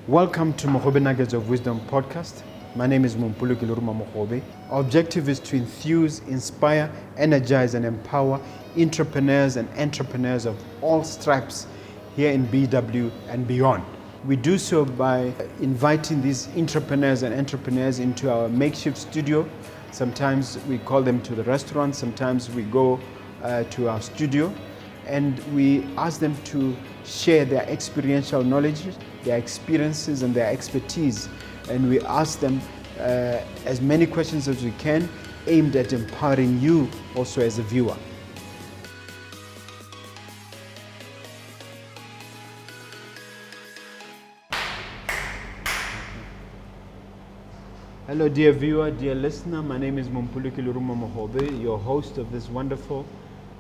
Welcome to Mogobe Nuggets of Wisdom podcast. My name is Mompoloki Lerumo Mogobe. Our objective is to enthuse, inspire, energize, and empower entrepreneurs and entrepreneurs of all stripes here in BW and beyond. We do so by inviting these entrepreneurs and entrepreneurs into our makeshift studio. Sometimes we call them to the restaurant, sometimes we go to our studio, and we ask them to share their experiential knowledge, their experiences and their expertise, and we ask them as many questions as we can, aimed at empowering you also as a viewer. Hello dear viewer, dear listener, my name is Mompoloki Lerumo Mogobe, your host of this wonderful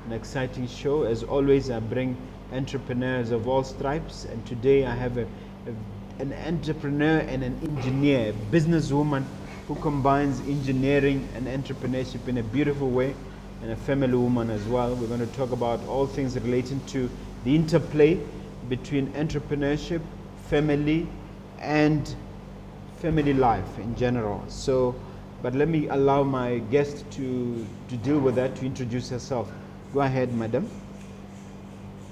and exciting show. As always, I bring entrepreneurs of all stripes, and today I have an entrepreneur and an engineer, a businesswoman who combines engineering and entrepreneurship in a beautiful way, and a family woman as well. We're going to talk about all things relating to the interplay between entrepreneurship, family, and family life in general. But let me allow my guest to deal with that, to introduce herself. Go ahead, madam.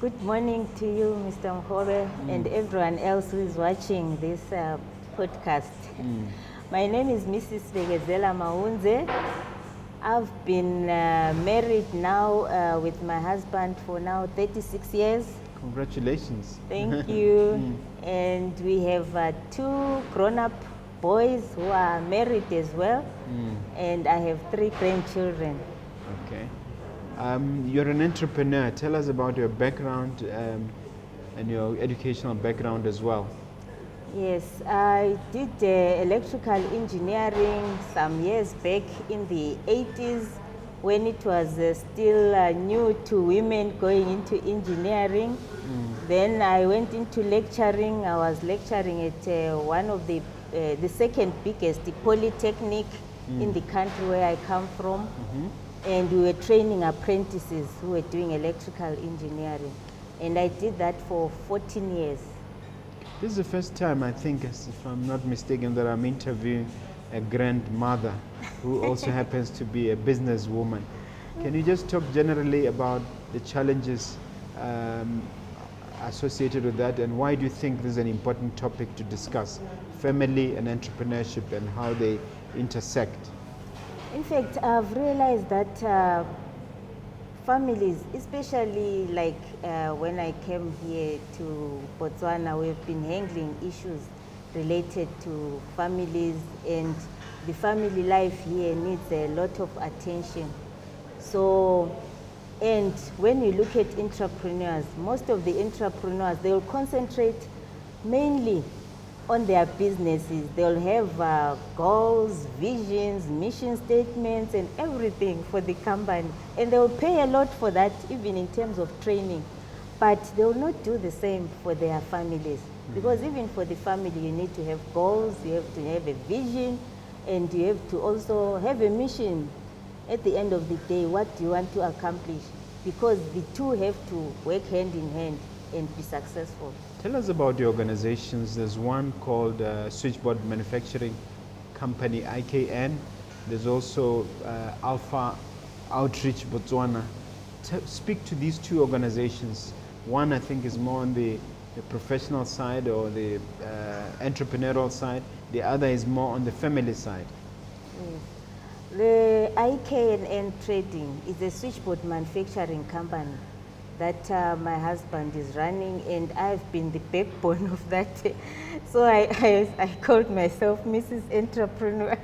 Good morning to you, Mr. Mogobe, and everyone else who is watching this podcast. My name is Mrs. Bekezela Maunze. I've been married now with my husband for now 36 years. Congratulations. Thank you. And we have two grown-up boys who are married as well, and I have 3 grandchildren. Okay. You're an entrepreneur. Tell us about your background and your educational background as well. Yes, I did electrical engineering some years back in the 80s when it was still new to women going into engineering. Then I went into lecturing. I was lecturing at one of the second biggest polytechnic in the country where I come from. And we were training apprentices who were doing electrical engineering. And I did that for 14 years. This is the first time, I think, if I'm not mistaken, that I'm interviewing a grandmother who also happens to be a businesswoman. Can you just talk generally about the challenges associated with that, and why do you think this is an important topic to discuss, family and entrepreneurship and how they intersect? In fact, I've realized that families, especially like when I came here to Botswana, we've been handling issues related to families, and the family life here needs a lot of attention. So, and when you look at entrepreneurs, most of the entrepreneurs, they will concentrate mainly on their businesses. They'll have goals, visions, mission statements, and everything for the company. And they'll pay a lot for that, even in terms of training. But they will not do the same for their families. Because even for the family, you need to have goals, you have to have a vision, and you have to also have a mission. At the end of the day, what do you want to accomplish? Because the two have to work hand in hand and be successful. Tell us about your organizations. There's one called Switchboard Manufacturing Company, IKN. There's also Alpha Outreach Botswana. Speak to these two organizations. One, I think, is more on the professional side or the entrepreneurial side. The other is more on the family side. Yes. The IKN Trading is a switchboard manufacturing company that my husband is running, and I've been the backbone of that. So I called myself Mrs. Entrepreneur.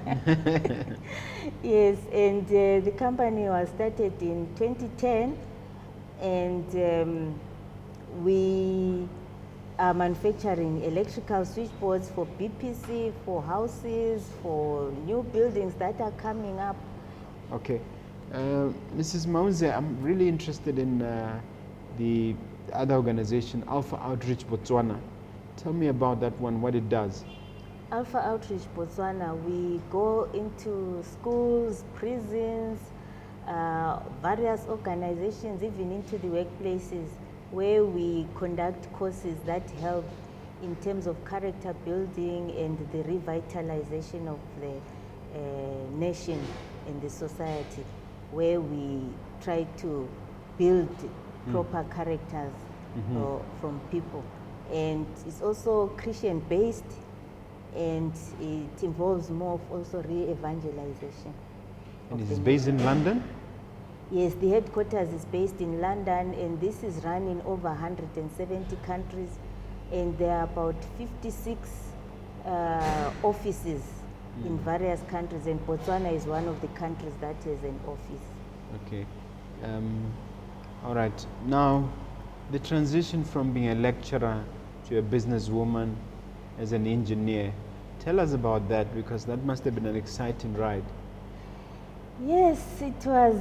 Yes, and the company was started in 2010, and we are manufacturing electrical switchboards for BPC, for houses, for new buildings that are coming up. Okay. Mrs. Maunze, I'm really interested in the other organization, Alpha Outreach Botswana. Tell me about that one, what it does. Alpha Outreach Botswana, we go into schools, prisons, various organizations, even into the workplaces, where we conduct courses that help in terms of character building and the revitalization of the nation and the society, where we try to build proper characters from people. And it's also Christian based, and it involves more of also re-evangelization. And it's based in London? Yes, the headquarters is based in London, and this is run in over 170 countries, and there are about 56 offices in various countries, and Botswana is one of the countries that has an office. Okay. All right. Now, the transition from being a lecturer to a businesswoman as an engineer, tell us about that, because that must have been an exciting ride. Yes, it was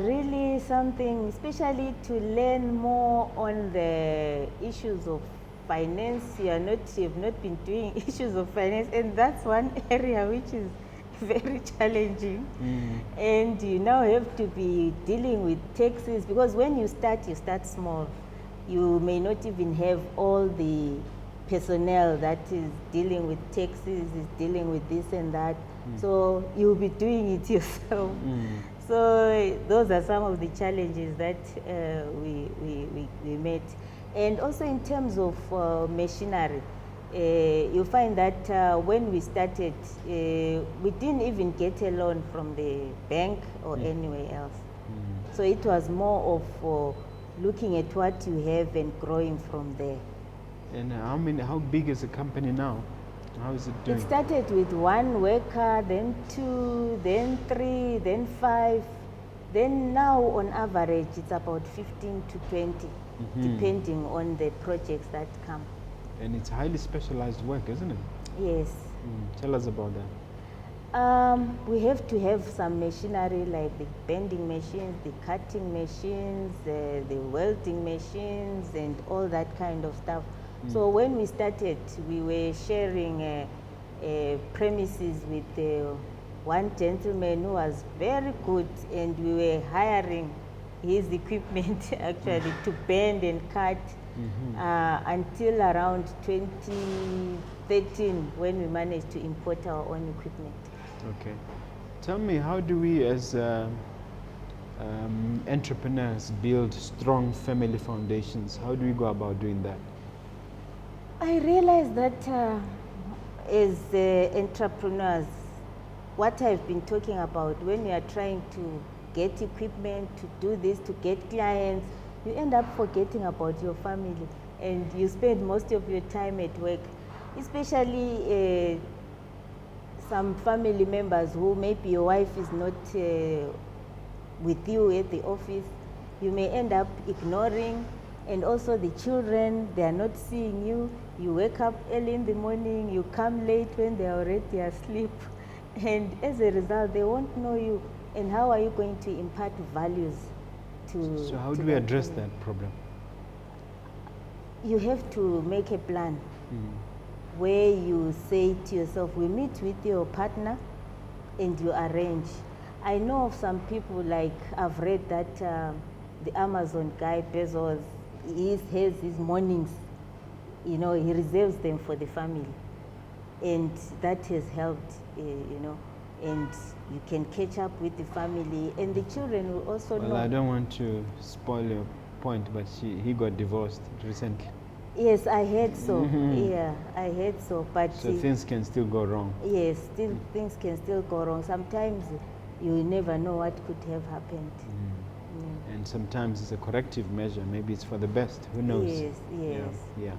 really something, especially to learn more on the issues of finance. You've not been doing issues of finance, and that's one area which is very challenging. And you now have to be dealing with taxes, because when you start small. You may not even have all the personnel that is dealing with taxes, is dealing with this and that. So you'll be doing it yourself. So those are some of the challenges that we met. And also in terms of machinery, you find that when we started, we didn't even get a loan from the bank or anywhere else. So it was more of looking at what you have and growing from there. And how big is the company now? How is it doing? It started with 1 worker, then 2, then 3, then 5. Then now on average it's about 15 to 20, depending on the projects that come. And it's highly specialized work, isn't it? Yes. Tell us about that. We have to have some machinery like the bending machines, the cutting machines, the welding machines, and all that kind of stuff. So when we started, we were sharing premises with one gentleman who was very good, and we were hiring his equipment actually to bend and cut until around 2013, when we managed to import our own equipment. Okay. Tell me, how do we as entrepreneurs build strong family foundations? How do we go about doing that? I realized that as entrepreneurs, what I've been talking about, when you are trying to get equipment, to do this, to get clients, you end up forgetting about your family, and you spend most of your time at work, especially some family members who maybe your wife is not with you at the office. You may end up ignoring, and also the children, they are not seeing you. You wake up early in the morning, you come late when they are already asleep, and as a result they won't know you, and how are you going to impart values to So how do we address that problem? You have to make a plan where you say to yourself, we meet with your partner and you arrange. I know of some people, like I've read that the Amazon guy Bezos, he has his mornings, he reserves them for the family, and that has helped, and you can catch up with the family, and the children will also know. Well, I don't want to spoil your point, but he got divorced recently. Yes, I heard so. Yeah, I heard so. But so things can still go wrong. Yes, things can still go wrong. Sometimes you never know what could have happened. And sometimes it's a corrective measure. Maybe it's for the best. Who knows? Yes, yes. Yeah.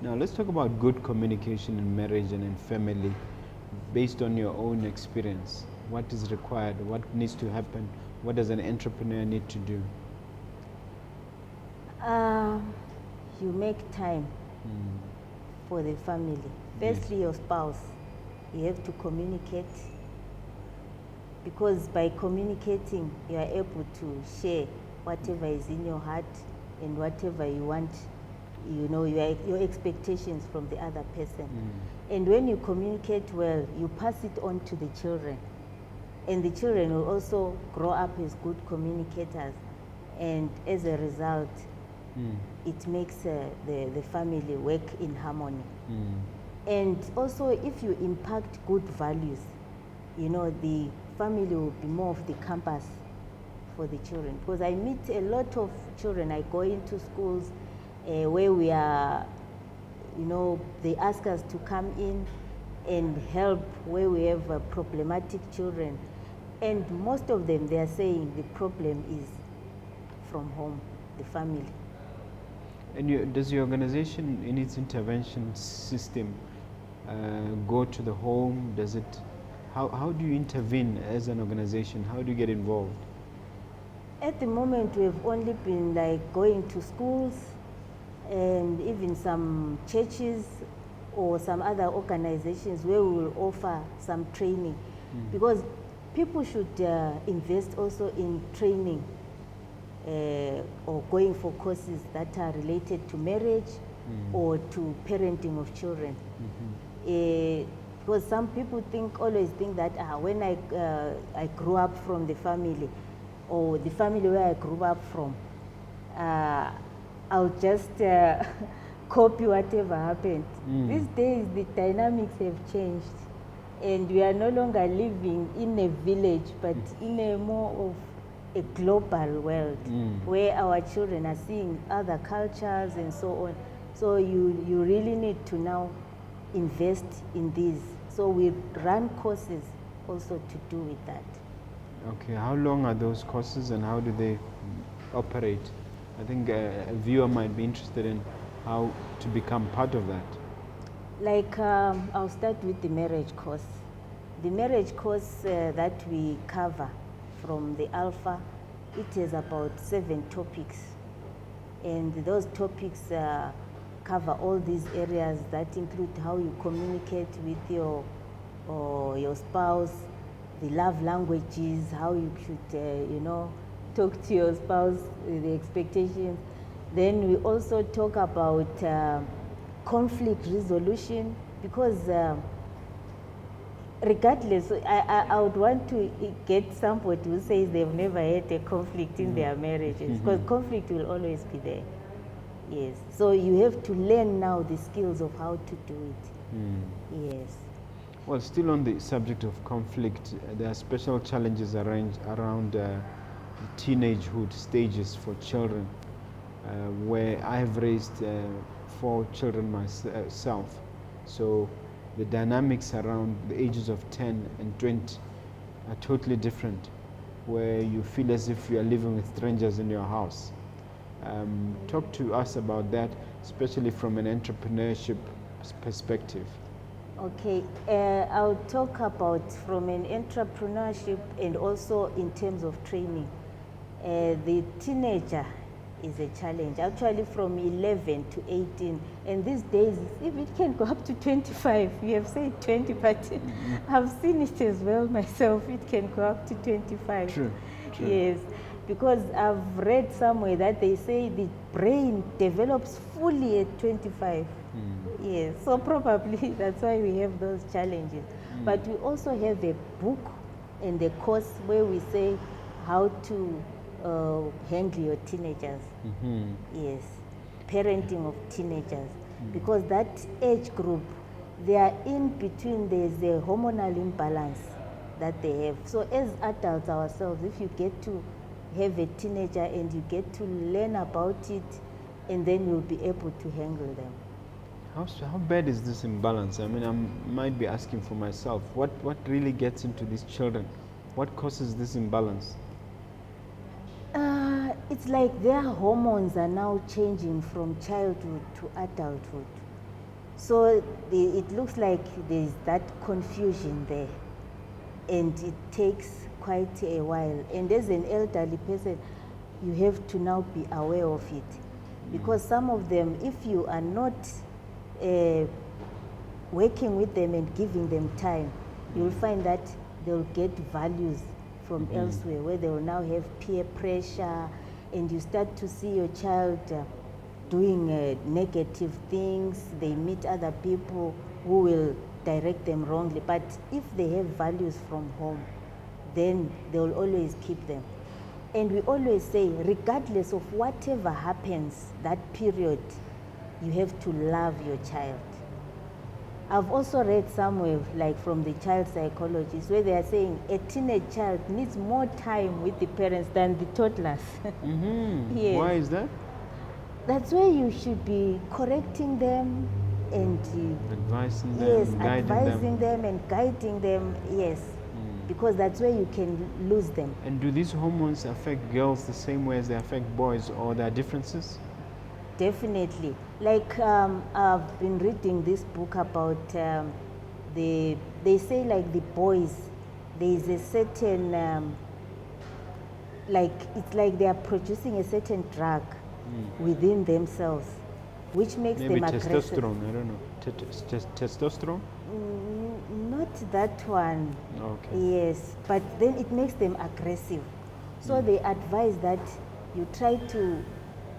Now let's talk about good communication in marriage and in family, based on your own experience. What is required? What needs to happen? What does an entrepreneur need to do? You make time for the family. Firstly, your spouse. You have to communicate, because by communicating, you are able to share whatever is in your heart and whatever you want, your expectations from the other person. And when you communicate well, you pass it on to the children. And the children will also grow up as good communicators. And as a result, it makes the family work in harmony. And also, if you impact good values, you know, the family will be more of the compass for the children. Because I meet a lot of children, I go into schools where we are, you know, they ask us to come in and help where we have problematic children. And most of them, they are saying the problem is from home, the family. And does your organization, in its intervention system, go to the home? Does it? How do you intervene as an organization? How do you get involved? At the moment, we've only been like going to schools and even some churches or some other organizations where we will offer some training, because people should invest also in training or going for courses that are related to marriage or to parenting of children. Because some people always think that when I grew up from the family or the family where I grew up from, I'll just copy whatever happened. These days the dynamics have changed and we are no longer living in a village but in a more of a global world where our children are seeing other cultures and so on. So you really need to now invest in these. So we run courses also to do with that. Okay, how long are those courses and how do they operate? I think a viewer might be interested in how to become part of that. Like I'll start with the marriage course. The marriage course that we cover from the Alpha, it has about 7 topics. And those topics cover all these areas that include how you communicate with your spouse, the love languages, how you should, talk to your spouse, the expectations. Then we also talk about conflict resolution, because regardless, I would want to get somebody who says they've never had a conflict in their marriages, because conflict will always be there. Yes, so you have to learn now the skills of how to do it. Yes. Well, still on the subject of conflict, there are special challenges around the teenagehood stages for children, where I have raised 4 children myself. So the dynamics around the ages of 10 and 20 are totally different, where you feel as if you are living with strangers in your house. Talk to us about that, especially from an entrepreneurship perspective. Okay, I'll talk about from an entrepreneurship and also in terms of training. The teenager is a challenge, actually from 11 to 18, and these days it can go up to 25. We have said 20, but I've seen it as well myself. It can go up to 25. True. Yes, because I've read somewhere that they say the brain develops fully at 25. Yes, so probably that's why we have those challenges. But we also have a book and a course where we say how to handle your teenagers. Yes, parenting of teenagers, because that age group, they are in between. There's a hormonal imbalance that they have. So as adults ourselves, if you get to have a teenager and you get to learn about it, and then you'll be able to handle them. How bad is this imbalance? I mean, I might be asking for myself, what really gets into these children? What causes this imbalance? It's like their hormones are now changing from childhood to adulthood. So it looks like there's that confusion there. And it takes quite a while. And as an elderly person, you have to now be aware of it. Because some of them, if you are not working with them and giving them time, you'll find that they'll get values from elsewhere, where they will now have peer pressure, and you start to see your child doing negative things. They meet other people who will direct them wrongly. But if they have values from home, then they will always keep them. And we always say, regardless of whatever happens that period, you have to love your child. I've also read somewhere, like from the child psychologists, where they are saying a teenage child needs more time with the parents than the toddlers. Yes. Why is that? That's where you should be correcting them and Advising them, yes, guiding advising them. them and guiding them. Yes, because that's where you can lose them. And do these hormones affect girls the same way as they affect boys, or there are differences? Definitely. Like I've been reading this book about they say like the boys, there is a certain like it's like they are producing a certain drug within themselves, which makes Maybe them aggressive. testosterone, I don't know. Testosterone? Not that one. Okay. Yes, but then it makes them aggressive. So they advise that you try to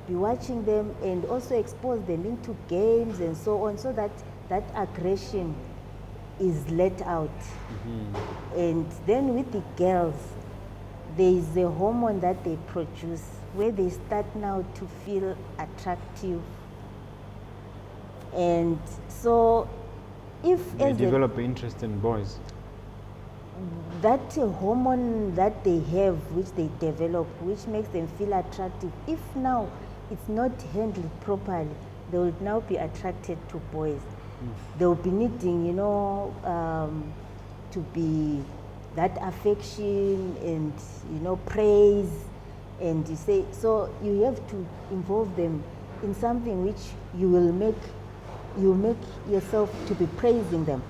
be watching them and also expose them into games and so on, so that that aggression is let out. And then with the girls, there is a hormone that they produce where they start now to feel attractive. And so if They as develop an interest in boys. that hormone that they have, which they develop, which makes them feel attractive, if now it's not handled properly, they will now be attracted to boys. They will be needing, to be that affection and, praise. And you say, so you have to involve them in something which you make yourself to be praising them.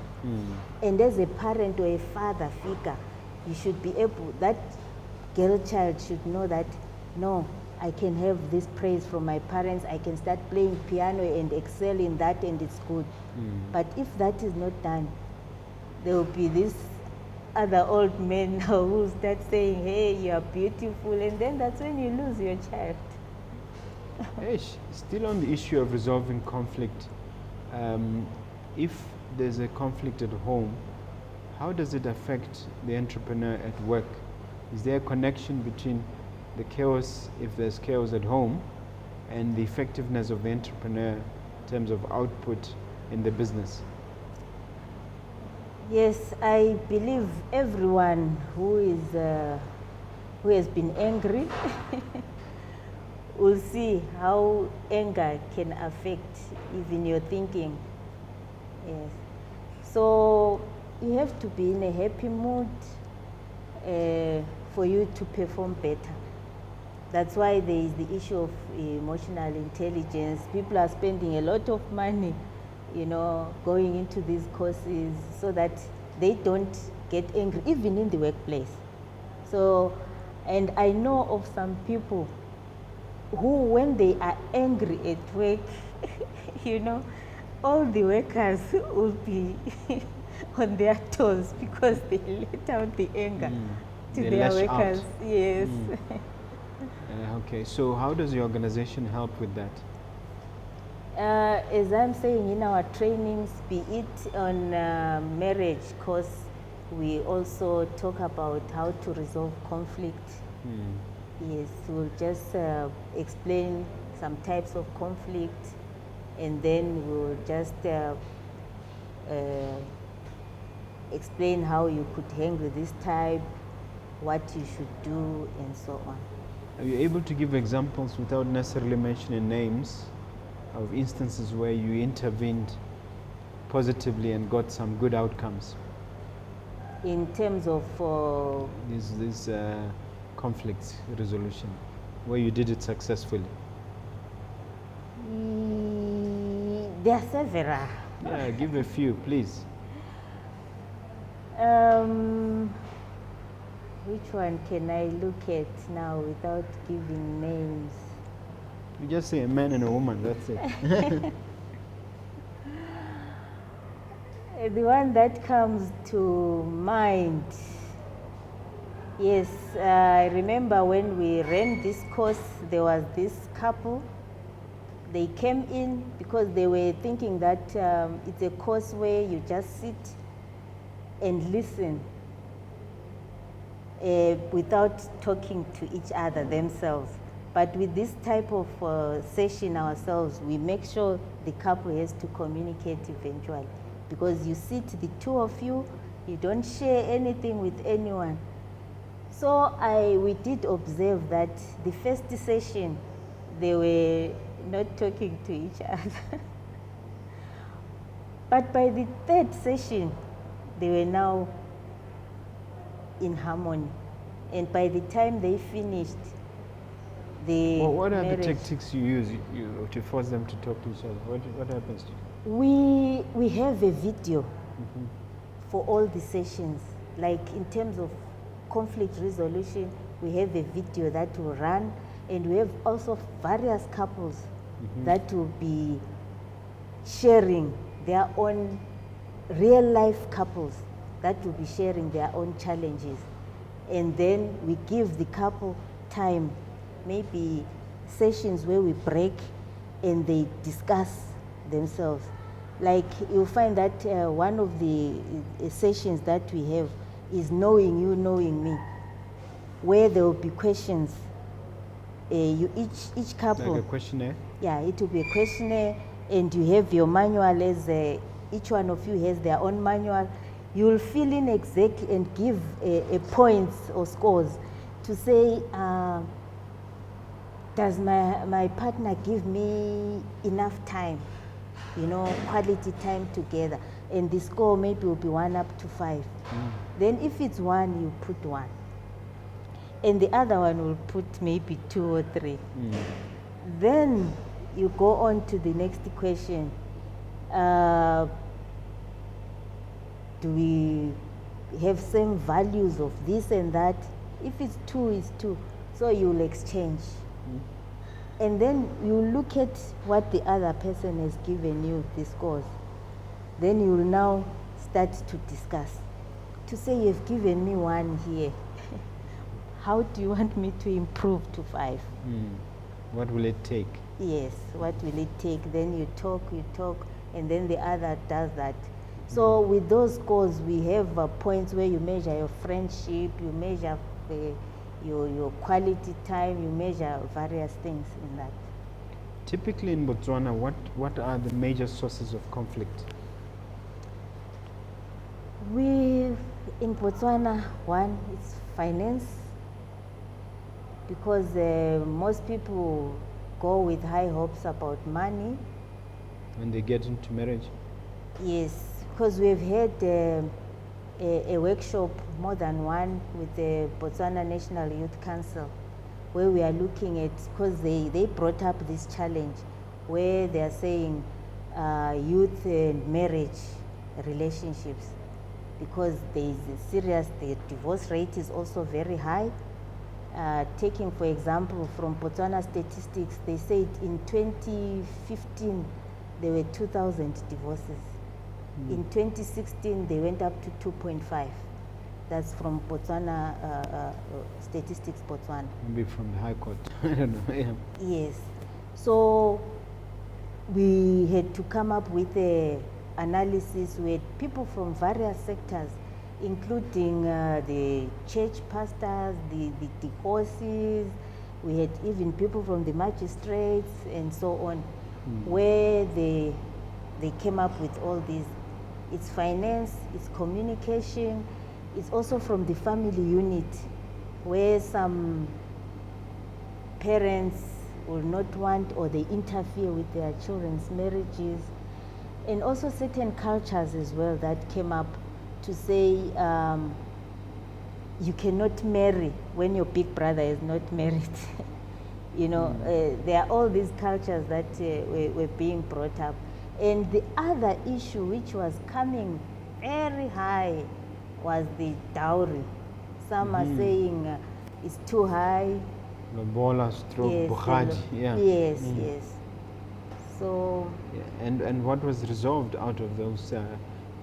And as a parent or a father figure, you should be able, that girl child should know that, no, I can have this praise from my parents, I can start playing piano and excel in that and it's good. But if that is not done, there will be this other old men who start saying, hey, you are beautiful, and then that's when you lose your child. Still on the issue of resolving conflict, if there's a conflict at home, how does it affect the entrepreneur at work? Is there a connection between the chaos, if there's chaos at home, and the effectiveness of the entrepreneur in terms of output in the business? Yes, I believe everyone who has been angry will see how anger can affect even your thinking. Yes. So you have to be in a happy mood for you to perform better. That's why there is the issue of emotional intelligence. People are spending a lot of money, going into these courses so that they don't get angry, even in the workplace. So, and I know of some people who, when they are angry at work, all the workers will be on their toes because they let out the anger to They their lash workers. out. Yes. Okay, so how does your organization help with that? As I'm saying, in our trainings, be it on marriage course, we also talk about how to resolve conflict. Yes, we'll just explain some types of conflict, and then we'll just explain how you could handle this type, what you should do, and so on. Are you able to give examples without necessarily mentioning names of instances where you intervened positively and got some good outcomes? In terms of This conflict resolution, where you did it successfully? there are several. Yeah, give a few, please. Which one can I look at now without giving names? You just say a man and a woman, that's it. The one that comes to mind, yes, I remember when we ran this course, there was this couple. They came in because they were thinking that it's a course where you just sit and listen. without talking to each other themselves. But with this type of session ourselves, we make sure the couple has to communicate eventually. Because you sit, the two of you, you don't share anything with anyone. So we did observe that the first session, they were not talking to each other. But by the third session, they were now in harmony. And by the time they finished, what are the tactics you use to force them to talk to each other? What happens to you? We have a video for all the sessions. Like in terms of conflict resolution, we have a video that will run, and we have also various couples that will be sharing their own real life couples that will be sharing their own challenges. And then we give the couple time, maybe sessions where we break and they discuss themselves. Like you'll find that one of the sessions that we have is knowing you, knowing me, where there will be questions. Each couple. Like a questionnaire? Yeah, it will be a questionnaire, and you have your manual as each one of you has their own manual. You will fill in exactly and give a points or scores to say, does my partner give me enough time, quality time together? And the score maybe will be 1 up to 5. Then if it's 1, you put 1. And the other one will put maybe 2 or 3. Then you go on to the next question. Do we have same values of this and that? If it's 2, it's 2. So you'll exchange. And then you look at what the other person has given you, the scores. Then you will now start to discuss. To say you've given me 1 here. How do you want me to improve to 5? What will it take? Yes, what will it take? Then you talk, and then the other does that. So with those scores, we have points where you measure your friendship, you measure your quality time, you measure various things in that. Typically in Botswana, what are the major sources of conflict? In Botswana, one is finance, because most people go with high hopes about money. When they get into marriage? Yes, because we've had a workshop, more than one, with the Botswana National Youth Council, where we are looking at, because they brought up this challenge where they are saying youth and marriage relationships, because there is the divorce rate is also very high. Taking, for example, from Botswana statistics, they said in 2015 there were 2,000 divorces. In 2016 they went up to 2.5. That's from Botswana statistics, Botswana. Maybe from the High Court. I don't know. Yeah. Yes. So we had to come up with an analysis with people from various sectors, including the church pastors, the divorces. We had even people from the magistrates and so on, where they came up with all these. It's finance, it's communication, it's also from the family unit, where some parents will not want, or they interfere with their children's marriages, and also certain cultures as well that came up to say you cannot marry when your big brother is not married. There are all these cultures that were being brought up. And the other issue which was coming very high was the dowry. Some are saying it's too high. Lobola stroke bukhadi. Yes, yes. So. Yeah. And what was resolved out of those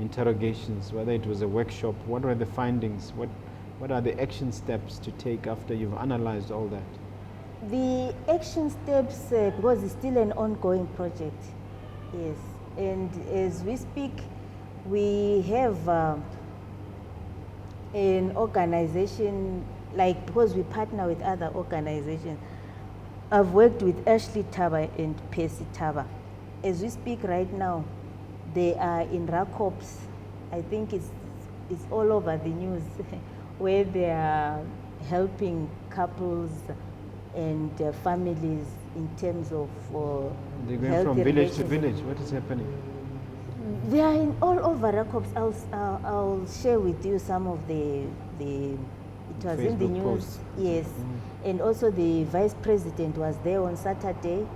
interrogations? Whether it was a workshop, what were the findings? What are the action steps to take after you've analyzed all that? The action steps, because it's still an ongoing project. Yes, and as we speak, we have a an organization, like because we partner with other organizations, I've worked with Ashley Taba and Percy Taba. As we speak right now, they are in Rakops. I think it's all over the news where they are helping couples and families in terms of They're going from village to village. What is happening? They are in all over Rakops. I'll share with you some of it was in the Facebook news. posts. Yes. And also the vice president was there on Saturday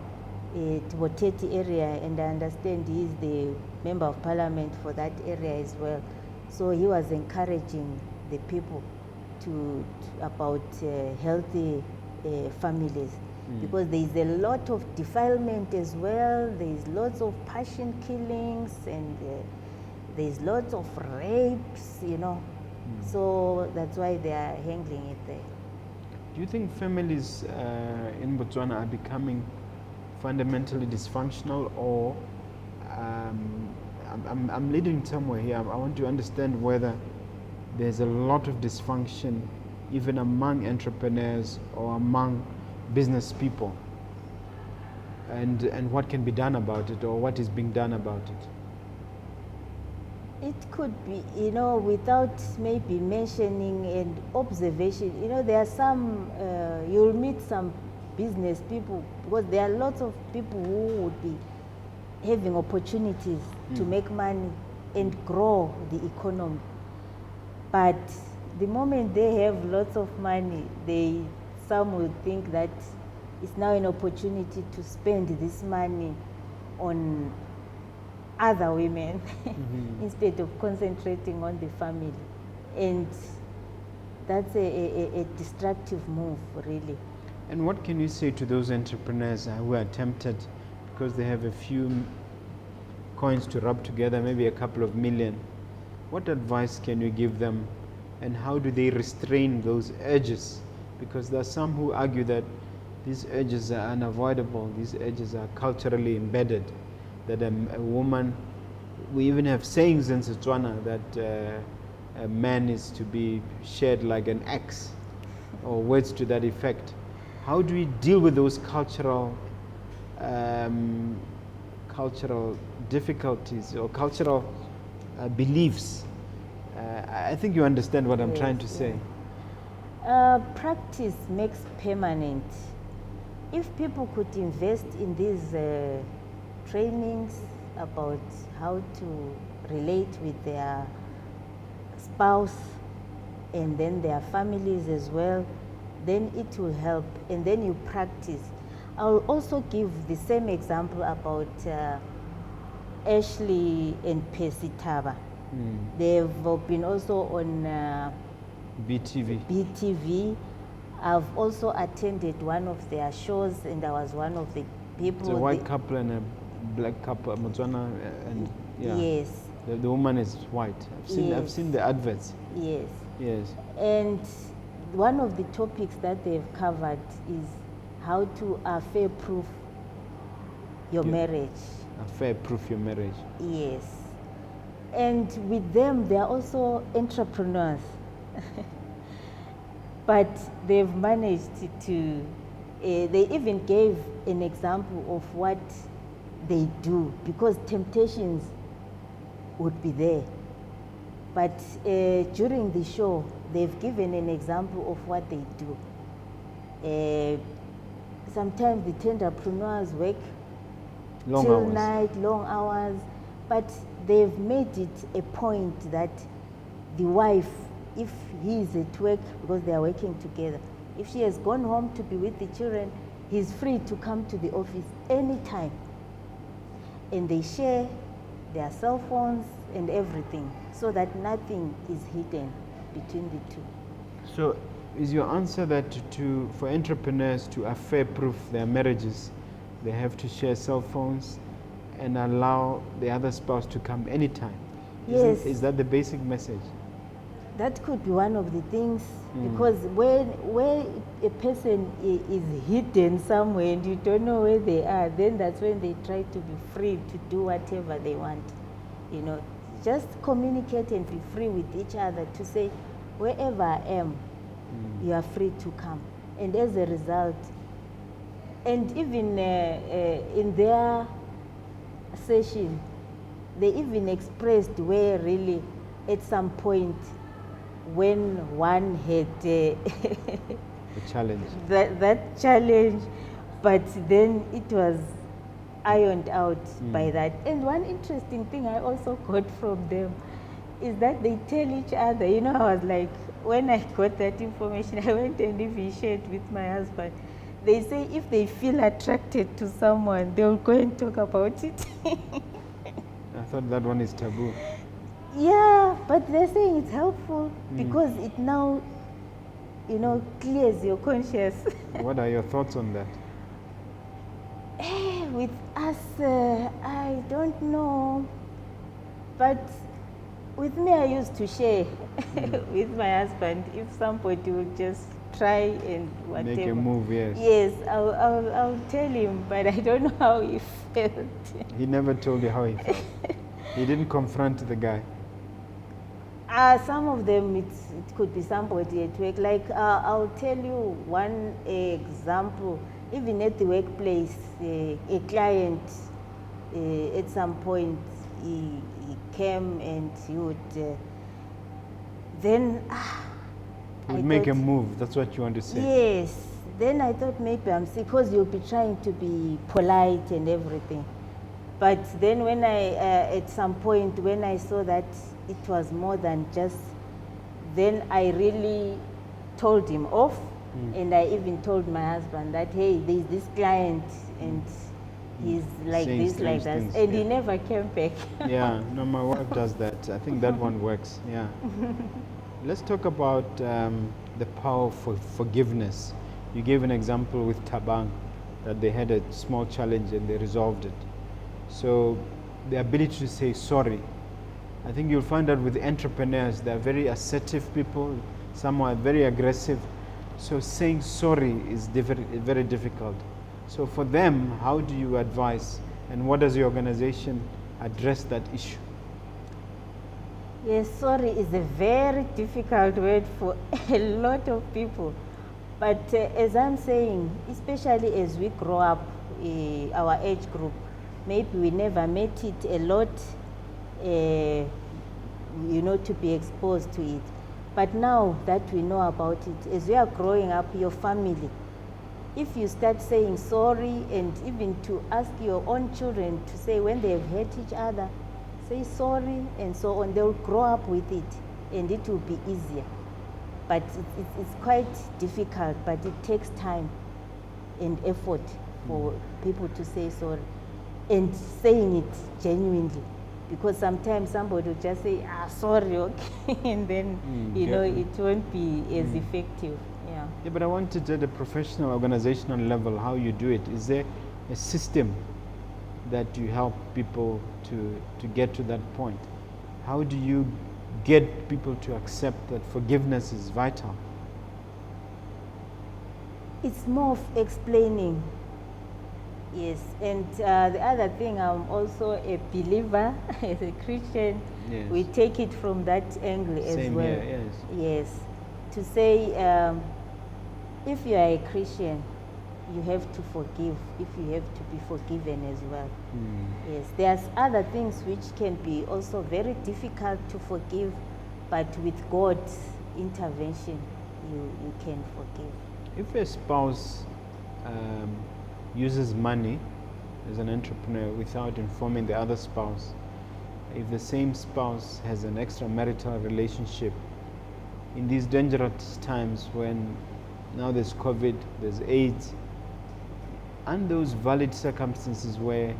at Boteti area, and I understand he is the member of parliament for that area as well. So he was encouraging the people about healthy families, because there is a lot of defilement as well. There is lots of passion killings, and there is lots of rapes, So that's why they are handling it there. Do you think families in Botswana are becoming fundamentally dysfunctional, or I'm leading somewhere here. I want to understand whether there's a lot of dysfunction even among entrepreneurs or among business people, and what can be done about it, or what is being done about it. It could be, without maybe mentioning and observation. There are some, you'll meet some business people, because there are lots of people who would be having opportunities to make money and grow the economy. But the moment they have lots of money, some will think that it's now an opportunity to spend this money on other women instead of concentrating on the family. And that's a destructive move, really. And what can you say to those entrepreneurs who are tempted because they have a few coins to rub together, maybe a couple of million? What advice can you give them, and how do they restrain those urges? Because there are some who argue that these urges are unavoidable, these urges are culturally embedded, that a woman, we even have sayings in Setswana that a man is to be shed like an axe, or words to that effect. How do we deal with those cultural difficulties or cultural beliefs? I think you understand what I'm trying to say. Practice makes permanent. If people could invest in these trainings about how to relate with their spouse and then their families as well, then it will help, and then you practice. I'll also give the same example about Ashley and Percy Taba. They've been also on BTV. I've also attended one of their shows, and I was one of the people. It's a white couple and a black couple, Botswana, and yeah. Yes. The woman is white. I've seen the adverts. Yes. Yes. And one of the topics that they've covered is how to affair-proof your marriage. Affair-proof your marriage. Yes. And with them, they are also entrepreneurs. But they've managed to, they even gave an example of what they do, because temptations would be there. But during the show, they've given an example of what they do. Sometimes the entrepreneurs work till night, long hours, but they've made it a point that the wife, if he is at work, because they are working together, if she has gone home to be with the children, he's free to come to the office anytime. And they share their cell phones and everything, so that nothing is hidden between the two. So is your answer that for entrepreneurs to affair-proof their marriages, they have to share cell phones and allow the other spouse to come anytime? Yes. Is that the basic message? That could be one of the things, because where a person is hidden somewhere and you don't know where they are, then that's when they try to be free to do whatever they want. Just communicate and be free with each other to say, wherever I am, you are free to come. And as a result, and even in their session, they even expressed where really at some point when one had The challenge. that challenge, but then it was ironed out by that. And one interesting thing I also got from them is that they tell each other, you know, I was like, when I got that information, I went and even shared with my husband. They say if they feel attracted to someone, they'll go and talk about it. I thought that one is taboo. Yeah, but they're saying it's helpful because it now, you know, clears your conscience. What are your thoughts on that? With us, I don't know, but with me, I used to share with my husband if somebody would just try and whatever. Make a move, yes. Yes, I'll tell him, but I don't know how he felt. He never told you how he felt. He didn't confront the guy. Some of them, it could be somebody at work. Like, I'll tell you one example. Even at the workplace, a client, at some point, he came and he would, then, Would make a move, that's what you want to say. Yes. Then I thought maybe I'm sick, because you'll be trying to be polite and everything. But then when at some point, when I saw that it was more than just, then I really told him off. And I even told my husband that, hey, there's this client and he's like Saying this, like strange that. things, And yeah. he never came back. Yeah, no, my wife does that. I think that one works, yeah. Let's talk about the power of forgiveness. You gave an example with Tabang, that they had a small challenge and they resolved it. So the ability to say sorry. I think you'll find that with entrepreneurs, they're very assertive people, some are very aggressive. So saying sorry is very difficult. So for them, how do you advise, and what does your organization address that issue? Yes, sorry is a very difficult word for a lot of people. But as I'm saying, especially as we grow up, our age group, maybe we never met it a lot, you know, to be exposed to it. But now that we know about it, as we are growing up, your family, if you start saying sorry, and even to ask your own children to say when they have hurt each other, say sorry and so on, they'll grow up with it and it will be easier. But it's quite difficult, but it takes time and effort for people to say sorry and saying it genuinely. Because sometimes somebody will just say, sorry, okay, and then, you know, it won't be as effective. Yeah. Yeah, but I wanted at a professional, organizational level, how you do it. Is there a system that you help people to get to that point? How do you get people to accept that forgiveness is vital? It's more of explaining. Yes, and the other thing, I'm also a believer as a Christian. Yes. We take it from that angle as Same well. here, yes. Yes, to say if you are a Christian, you have to forgive. If you have to be forgiven as well. Yes, there's other things which can be also very difficult to forgive, but with God's intervention, you can forgive. If a spouse uses money as an entrepreneur without informing the other spouse, if the same spouse has an extramarital relationship, in these dangerous times when now there's COVID, there's AIDS, and those valid circumstances where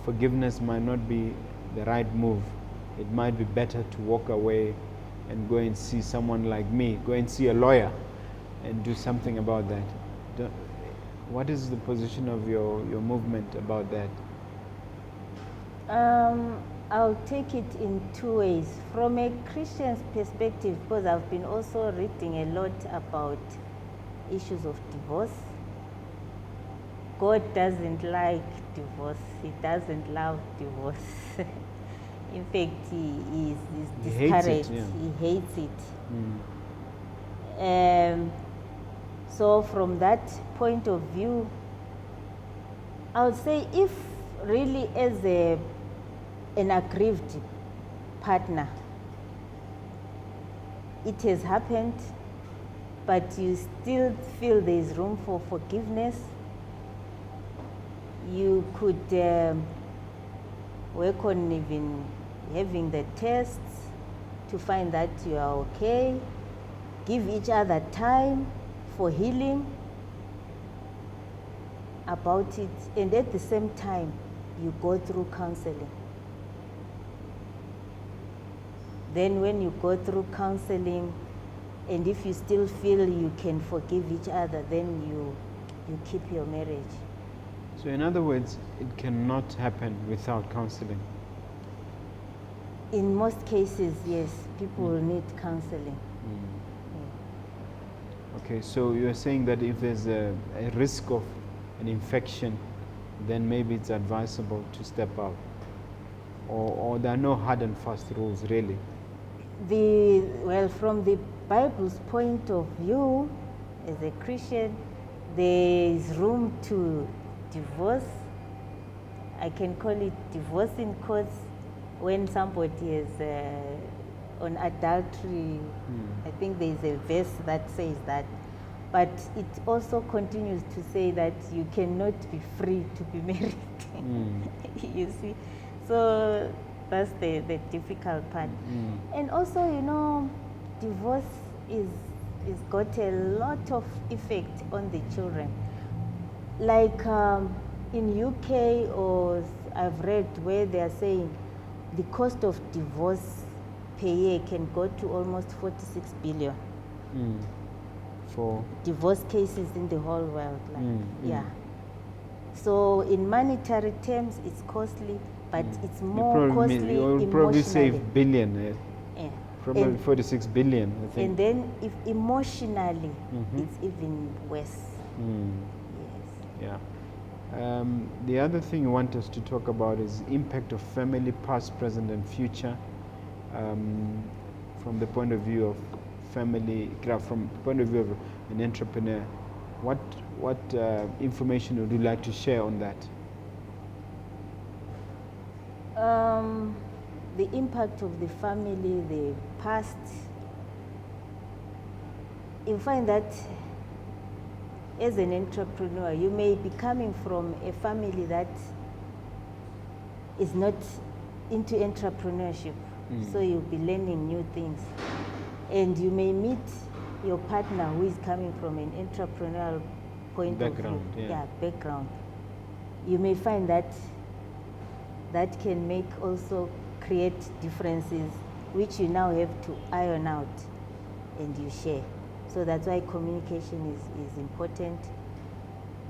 forgiveness might not be the right move, it might be better to walk away and go and see someone like me, go and see a lawyer and do something about that. What is the position of your movement about that? I'll take it in two ways. From a Christian's perspective, because I've been also reading a lot about issues of divorce. God doesn't like divorce. He doesn't love divorce. In fact, he is discouraged. He hates it, yeah. He hates it. So from that point of view, I would say if really as an aggrieved partner, it has happened, but you still feel there is room for forgiveness, you could work on even having the tests to find that you are okay, give each other time for healing about it, and at the same time, you go through counseling. Then when you go through counseling, and if you still feel you can forgive each other, then you keep your marriage. So in other words, it cannot happen without counseling. In most cases, yes, people will need counseling. Okay, so you're saying that if there's a risk of an infection, then maybe it's advisable to step out. Or there are no hard and fast rules, really. Well, from the Bible's point of view, as a Christian, there is room to divorce. I can call it divorce in courts when somebody is on adultery. I think there is a verse that says that. But it also continues to say that you cannot be free to be married. You see? So that's the difficult part. And also, you know, divorce is got a lot of effect on the children. Like in UK, or I've read where they are saying the cost of divorce per year can go to almost 46 billion. For divorce cases in the whole world. Yeah. So in monetary terms, it's costly, but it's more costly you'll probably save billion. Yeah. Probably And 46 billion, I think. And then if emotionally, it's even worse. Yes. Yeah. The other thing you want us to talk about is impact of family, past, present, and future, from the point of view of family, from the point of view of an entrepreneur. What information would you like to share on that? The impact of the family, the past. You find that as an entrepreneur, you may be coming from a family that is not into entrepreneurship, so you'll be learning new things. And you may meet your partner who is coming from an entrepreneurial point of view. Background. You may find that can also create differences which you now have to iron out and you share. So that's why communication is important.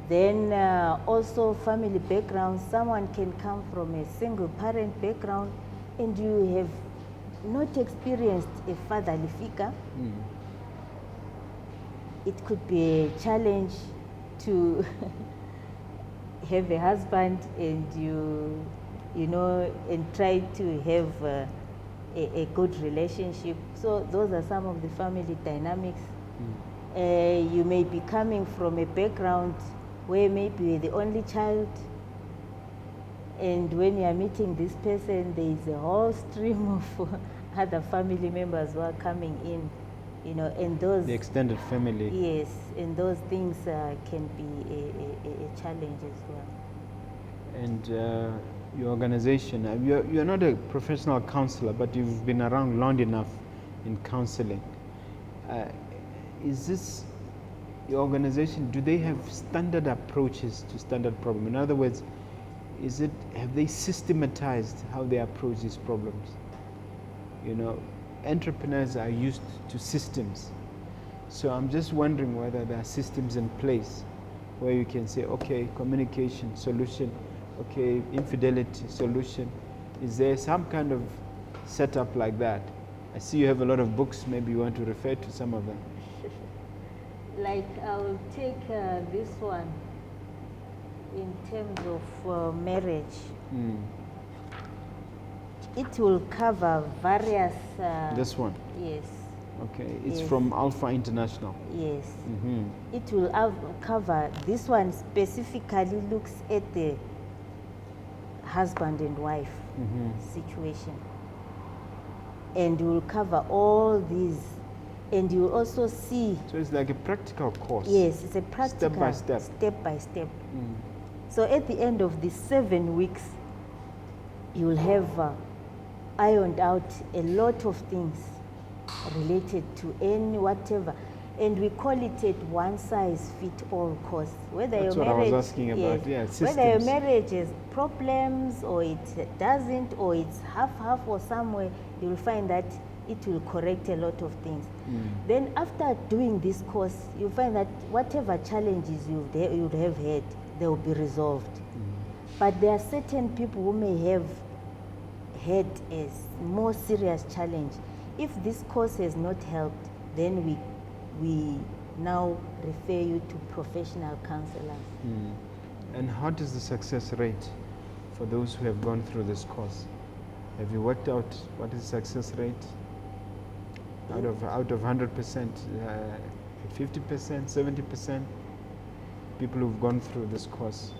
Then also family background. Someone can come from a single parent background and you have not experienced a fatherly figure. It could be a challenge to have a husband and you know, and try to have a good relationship. So those are some of the family dynamics. You may be coming from a background where maybe you're the only child, and when you are meeting this person, there is a whole stream of other family members who are coming in, you know, and those... The extended family. Yes, and those things can be a challenge as well. And your organization, you're not a professional counselor, but you've been around long enough in counseling. Is this, your organization, do they have standard approaches to standard problems? In other words, have they systematized how they approach these problems? You know, entrepreneurs are used to systems. So I'm just wondering whether there are systems in place where you can say, okay, communication, solution, okay, infidelity, solution. Is there some kind of setup like that? I see you have a lot of books, maybe you want to refer to some of them. Like I'll take this one in terms of marriage. It will cover various... this one? Yes. Okay, it's Yes. from Alpha International. Yes. Mm-hmm. It will cover, this one specifically looks at the husband and wife situation. And will cover all these. And you will also see, So it's like a practical course. yes, it's a practical, by step. step by step. So at the end of the 7 weeks, you will have ironed out a lot of things related to any whatever. And we call it a one-size-fit-all course. Whether That's your what I was marriage, asking about, yeah, whether your systems. marriage has problems or it doesn't, or it's half-half or somewhere, you'll find that it will correct a lot of things. Then after doing this course, you'll find that whatever challenges you'd have had, they will be resolved. But there are certain people who may have had a more serious challenge. If this course has not helped, then we now refer you to professional counselors. And how is the success rate for those who have gone through this course? Have you worked out what is the success rate? Out of 100%, 50%, 70%? People who've gone through this course,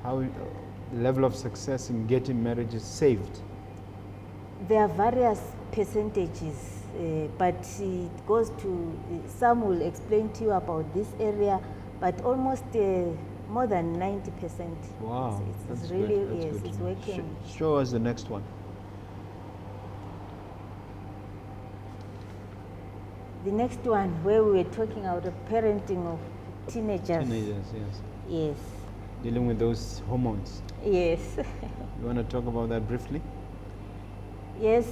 how the level of success in getting marriages saved? There are various percentages, but it goes to, some will explain to you about this area, but almost more than 90%. Wow, It's that's really, good. That's yes, good. it's working. Show us the next one. The next one, where we were talking about the parenting of teenagers. Teenagers, yes. Yes, Dealing with those hormones. yes. You want to talk about that briefly? Yes,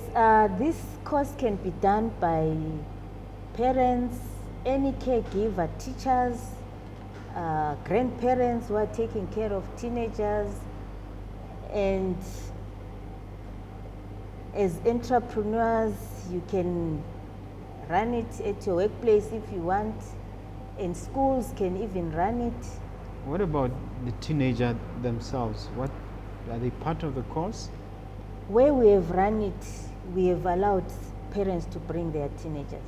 this course can be done by parents, any caregiver, teachers, grandparents who are taking care of teenagers, and as entrepreneurs, you can run it at your workplace if you want, and schools can even run it. What about the teenager themselves? What are they part of the course? Where we have run it, we have allowed parents to bring their teenagers.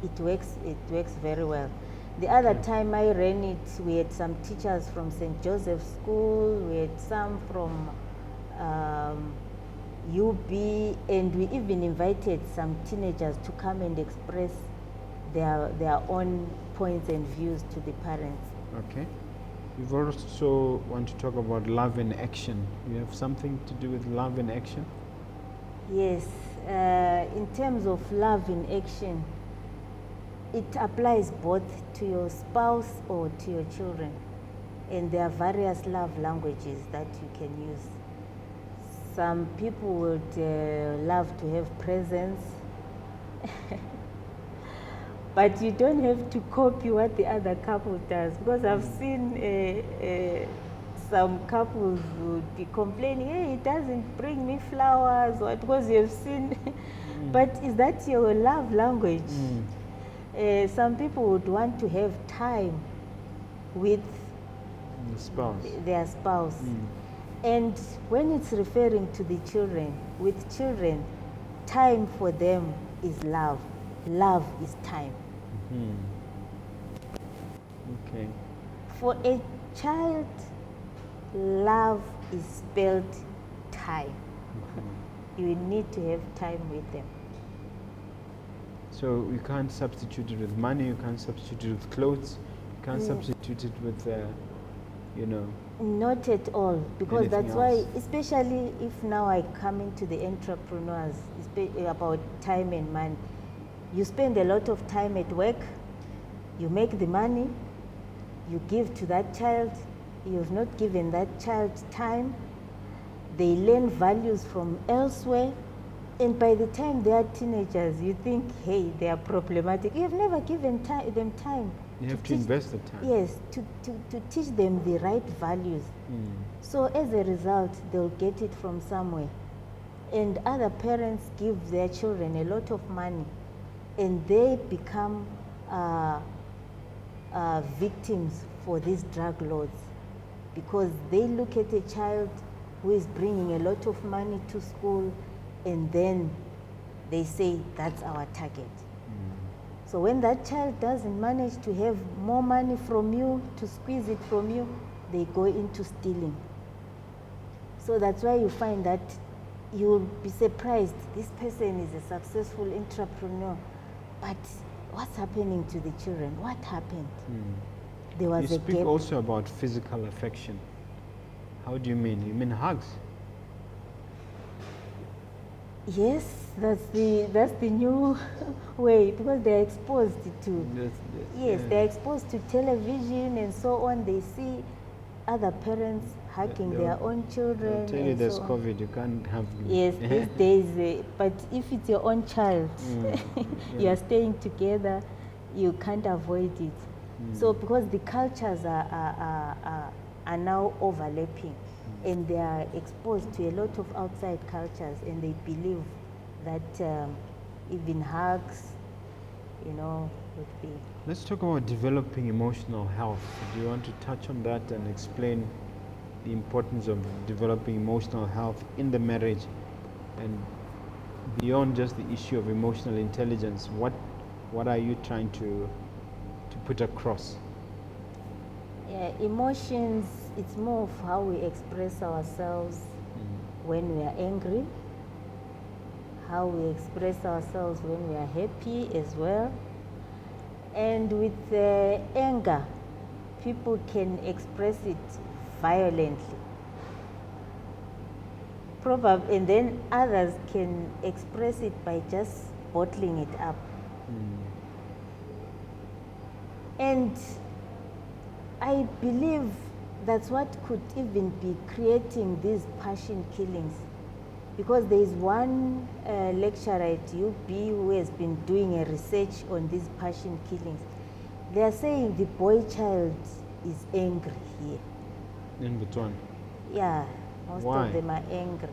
It works very well. The other time I ran it, we had some teachers from St. Joseph's School, we had some from UB, and we even invited some teenagers to come and express their own points and views to the parents. Okay. You've also want to talk about love in action. You have something to do with love in action? Yes, in terms of love in action, it applies both to your spouse or to your children. And there are various love languages that you can use. Some people would love to have presents, but you don't have to copy what the other couple does, because I've seen some couples would be complaining, hey, it doesn't bring me flowers, or because you've seen, but is that your love language? Some people would want to have time with The spouse. their spouse. And when it's referring to the children, with children, time for them is love. Love is time. Okay. For a child, love is spelled time. You need to have time with them. So you can't substitute it with money, you can't substitute it with clothes, you can't substitute it with, Not at all, because Anything that's why, else? especially if now I come into the entrepreneurs, about time and money. You spend a lot of time at work, you make the money, you give to that child, you've not given that child time, they learn values from elsewhere, and by the time they are teenagers, you think, hey, they are problematic. You've never given them time. You have to teach- invest the time. Yes, to teach them the right values. So as a result, they'll get it from somewhere. And other parents give their children a lot of money, and they become victims for these drug lords, because they look at a child who is bringing a lot of money to school, and then they say, that's our target. So when that child doesn't manage to have more money from you, to squeeze it from you, they go into stealing. So that's why you find that you'll be surprised, this person is a successful entrepreneur, but what's happening to the children? What happened? There was You a speak gap. also about physical affection. How do you mean? You mean hugs? Yes, that's the new way, because they're exposed to, yes, yeah. they're exposed to television and so on. They see other parents hugging They'll- their own children. I'll tell you and there's so on. COVID, you can't have... Yes, these days, but if it's your own child, you are staying together, you can't avoid it. So because the cultures are now overlapping, and they are exposed to a lot of outside cultures, and they believe that even hugs, would be. Let's talk about developing emotional health. Do you want to touch on that and explain the importance of developing emotional health in the marriage, and beyond just the issue of emotional intelligence, what are you trying to put across? Yeah, emotions, it's more of how we express ourselves when we are angry, how we express ourselves when we are happy as well. And with anger, people can express it violently. And then others can express it by just bottling it up. And I believe that's what could even be creating these passion killings. Because there is one lecturer at UB who has been doing a research on these passion killings. They are saying the boy child is angry here. In Botswana? Yeah, most Why? of them are angry.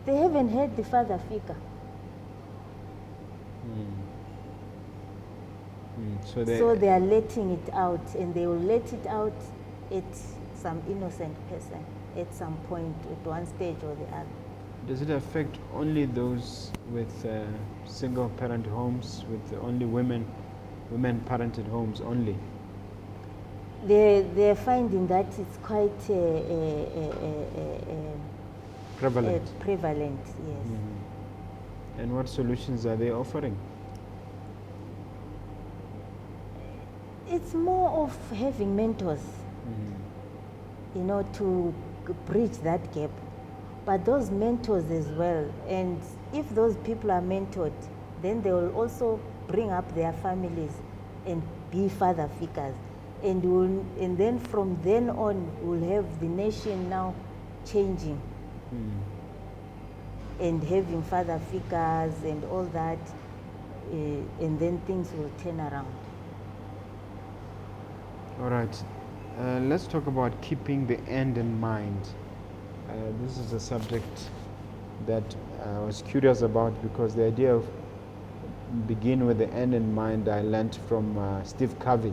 They haven't had the father figure. So they are letting it out, and they will let it out at some innocent person at some point, at one stage or the other. Does it affect only those with single parent homes, with only women parented homes only? They're finding that it's quite Prevalent? prevalent, yes. And what solutions are they offering? It's more of having mentors, to bridge that gap. But those mentors as well, and if those people are mentored, then they will also bring up their families and be father figures. And then from then on, we'll have the nation now changing and having father figures and all that, and then things will turn around. All right, let's talk about keeping the end in mind. This is a subject that I was curious about, because the idea of begin with the end in mind I learned from Steve Covey.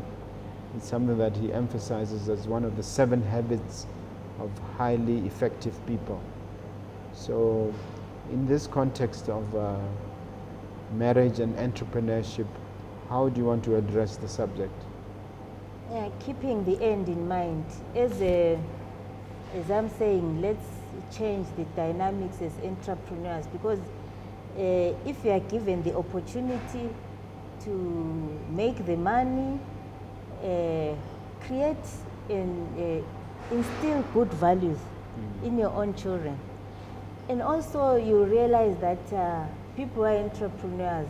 It's something that he emphasizes as one of the 7 habits of highly effective people. So in this context of marriage and entrepreneurship, how do you want to address the subject? Yeah, keeping the end in mind. As I'm saying, let's change the dynamics as entrepreneurs, because if you are given the opportunity to make the money, create and instill good values in your own children. And also you realize that people are entrepreneurs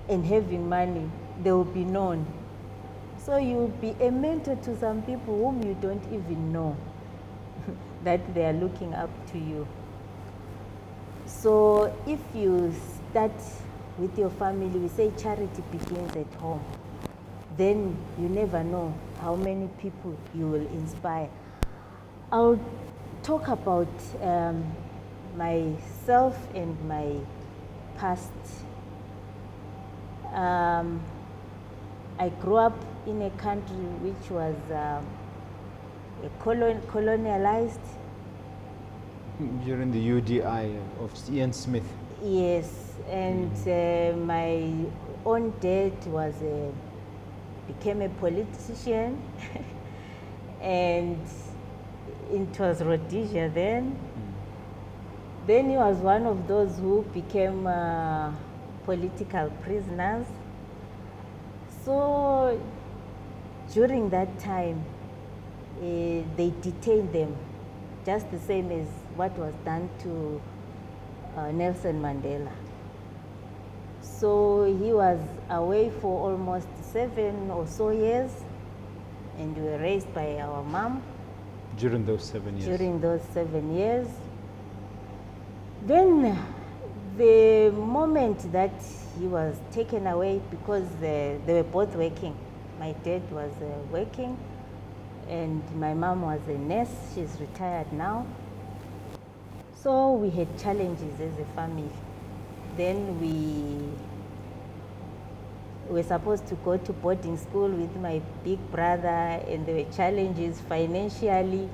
and having money, they will be known. So you'll be a mentor to some people whom you don't even know that they are looking up to you. So if you start with your family, we say charity begins at home, then you never know how many people you will inspire. I'll talk about myself and my past. I grew up in a country which was colonialized, During the UDI of Ian Smith. Yes, and my own dad became a politician, and it was Rhodesia then. Then he was one of those who became political prisoners. So during that time, they detained them, just the same as what was done to Nelson Mandela. So he was away for almost 7 or so years, and we were raised by our mom. During those 7 years? During those 7 years. Then the moment that he was taken away, because they were both working. My dad was working, and my mom was a nurse. She's retired now. So we had challenges as a family. Then we were supposed to go to boarding school with my big brother, and there were challenges financially.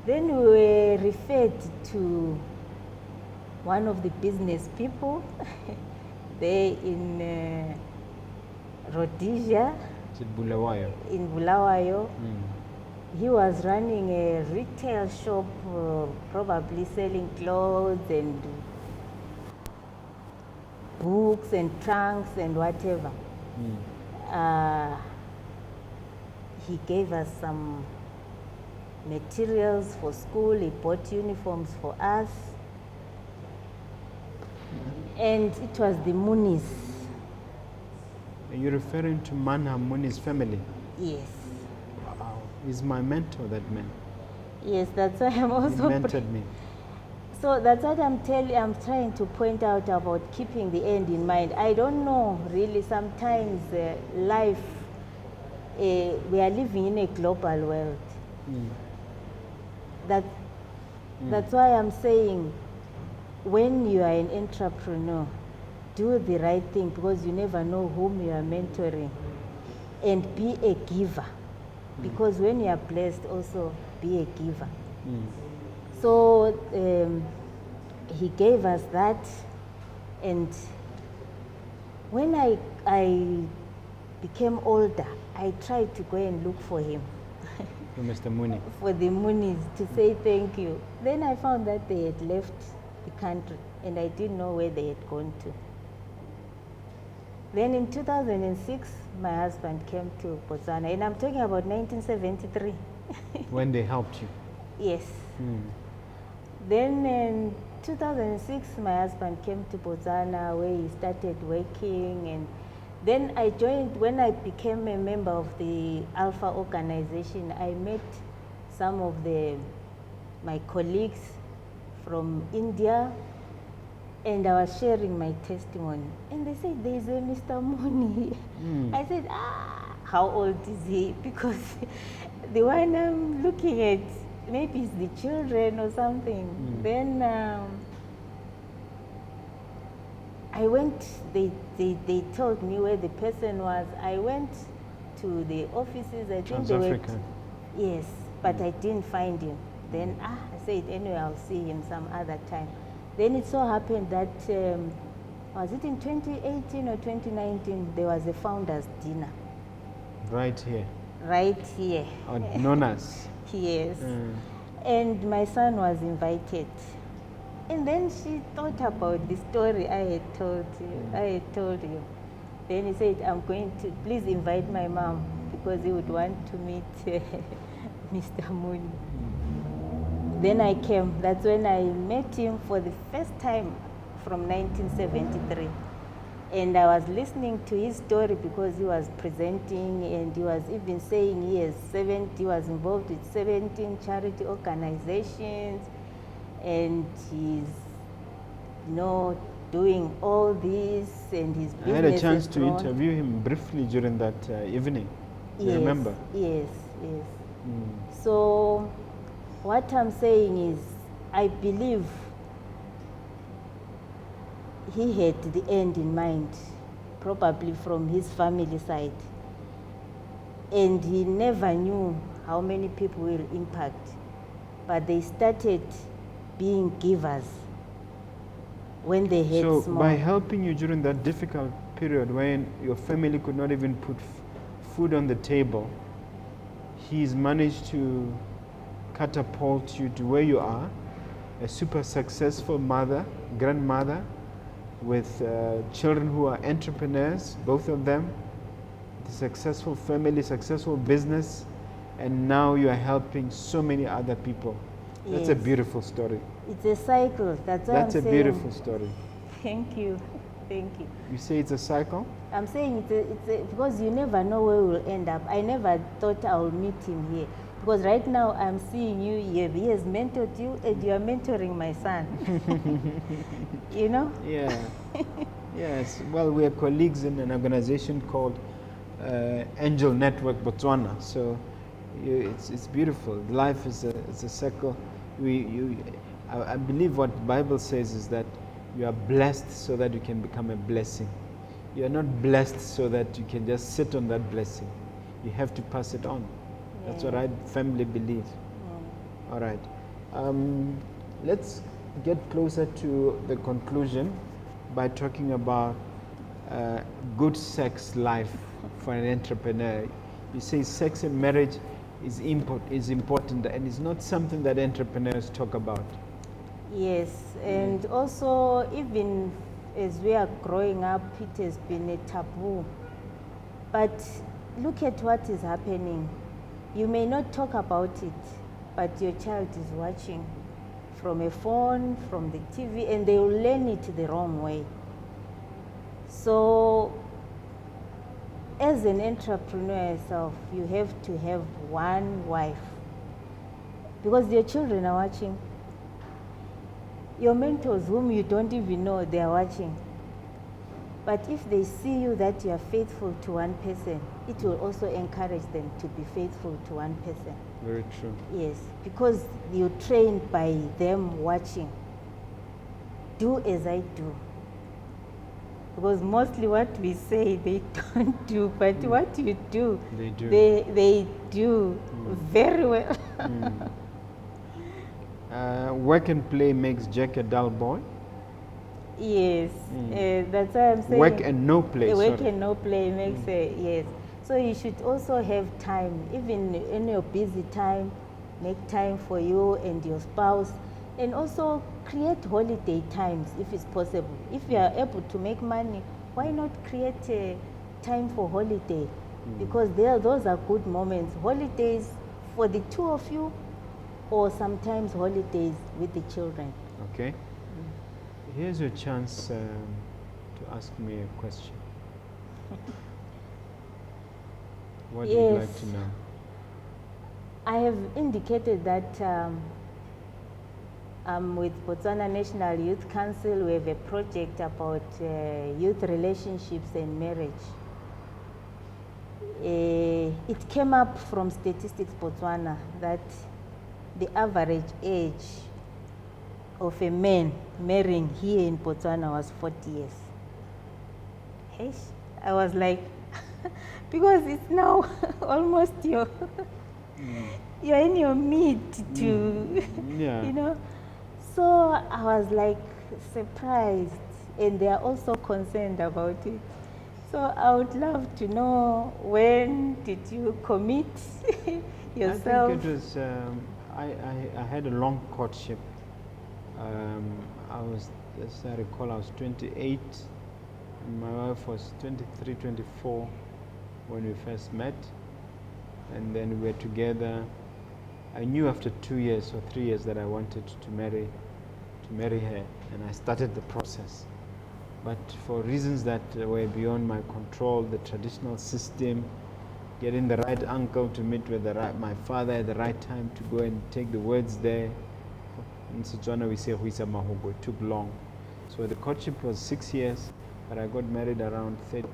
Then we were referred to one of the business people there in Rhodesia. Is it Bulawayo? In Bulawayo. He was running a retail shop, probably selling clothes and books and trunks and whatever. He gave us some materials for school. He bought uniforms for us. And it was the Muni's. Are you referring to Manha Muni's family? Yes. Wow. He's my mentor, that man. Yes, that's why I'm also... He mentored me. So that's what I'm trying to point out about keeping the end in mind. I don't know, really, sometimes life, we are living in a global world. That's why I'm saying, when you are an entrepreneur, do the right thing, because you never know whom you are mentoring. And be a giver, because when you are blessed, also be a giver. So he gave us that, and when I became older, I tried to go and look for him. For Mr. Muni. For the Munis, to say thank you. Then I found that they had left the country, and I didn't know where they had gone to. Then in 2006, my husband came to Botswana, and I'm talking about 1973. When they helped you? Yes. Then in 2006, my husband came to Botswana, where he started working, and then I joined. When I became a member of the Alpha organization, I met some of my colleagues from India, and I was sharing my testimony, and they said, "There's a Mr. Muni." I said, how old is he? Because the one I'm looking at, maybe it's the children or something. Then I went, they told me where the person was. I went to the offices. I think they were... Yes, but I didn't find him. Then I said, anyway, I'll see him some other time. Then it so happened that, was it in 2018 or 2019, there was a founders dinner. Right here? Right here. Known as? Yes. And my son was invited. And then she thought about the story I had told you. Then he said, I'm going to, please invite my mom, because he would want to meet Mr. Muni. Then I came. That's when I met him for the first time from 1973. And I was listening to his story, because he was presenting, and he was even saying he was involved with 17 charity organizations, and he's, doing all this, and his business. I had a chance to interview him briefly during that evening. Yes, you remember? Yes. So what I'm saying is, I believe he had the end in mind, probably from his family side. And he never knew how many people will impact. But they started being givers when they had So small. by helping you during that difficult period when your family could not even put food on the table, he's managed to catapult you to where you are, a super successful mother, grandmother, with children who are entrepreneurs, both of them, successful family, successful business, and now you are helping so many other people. That's a Yes. beautiful story. It's a cycle. That's what That's I'm a saying. beautiful story. Thank you. Thank you. You say it's a cycle? I'm saying because you never know where we'll end up. I never thought I would meet him here. Because right now I'm seeing you, he has mentored you, and you are mentoring my son. You know? Yeah. Yes. Well, we are colleagues in an organization called Angel Network Botswana. So it's beautiful. Life is a circle. I believe what the Bible says is that you are blessed so that you can become a blessing. You are not blessed so that you can just sit on that blessing. You have to pass it on. That's what I firmly believe. All right. Let's get closer to the conclusion by talking about good sex life for an entrepreneur. You say sex in marriage is important, and it's not something that entrepreneurs talk about. Yes, and also even as we are growing up, it has been a taboo. But look at what is happening. You may not talk about it, but your child is watching from a phone, from the TV, and they will learn it the wrong way. So, as an entrepreneur yourself, you have to have one wife because your children are watching. Your mentors, whom you don't even know, they are watching. But if they see you that you are faithful to one person, it will also encourage them to be faithful to one person. Very true. Yes, because you're trained by them watching. Do as I do. Because mostly what we say, they don't do, but what you do, They do. They do very well. Work and play makes Jack a dull boy. Yes, that's why I'm saying. Work and no play. Work sorry. and no play makes yes. So you should also have time, even in your busy time, make time for you and your spouse, and also create holiday times if it's possible. If you are able to make money, why not create a time for holiday? Because those are good moments. Holidays for the two of you, or sometimes holidays with the children. Okay. Here's your chance to ask me a question. What would you like Yes. to know? I have indicated that with Botswana National Youth Council, we have a project about youth relationships and marriage. It came up from Statistics Botswana that the average age of a man marrying here in Botswana was 40 years. I was like, because it's now almost you're in your mid to, Yeah. you know. So I was like surprised, and they are also concerned about it. So I would love to know, when did you commit yourself? I think it was, I had a long courtship. As I recall, I was 28, and my wife was 23, 24 when we first met. And then we were together. I knew after 2 years or 3 years that I wanted to marry her, and I started the process. But for reasons that were beyond my control, the traditional system, getting the right uncle to meet with my father at the right time to go and take the words there. In Setswana we say Huisa Mahogo. It took long. So the courtship was 6 years, but I got married around age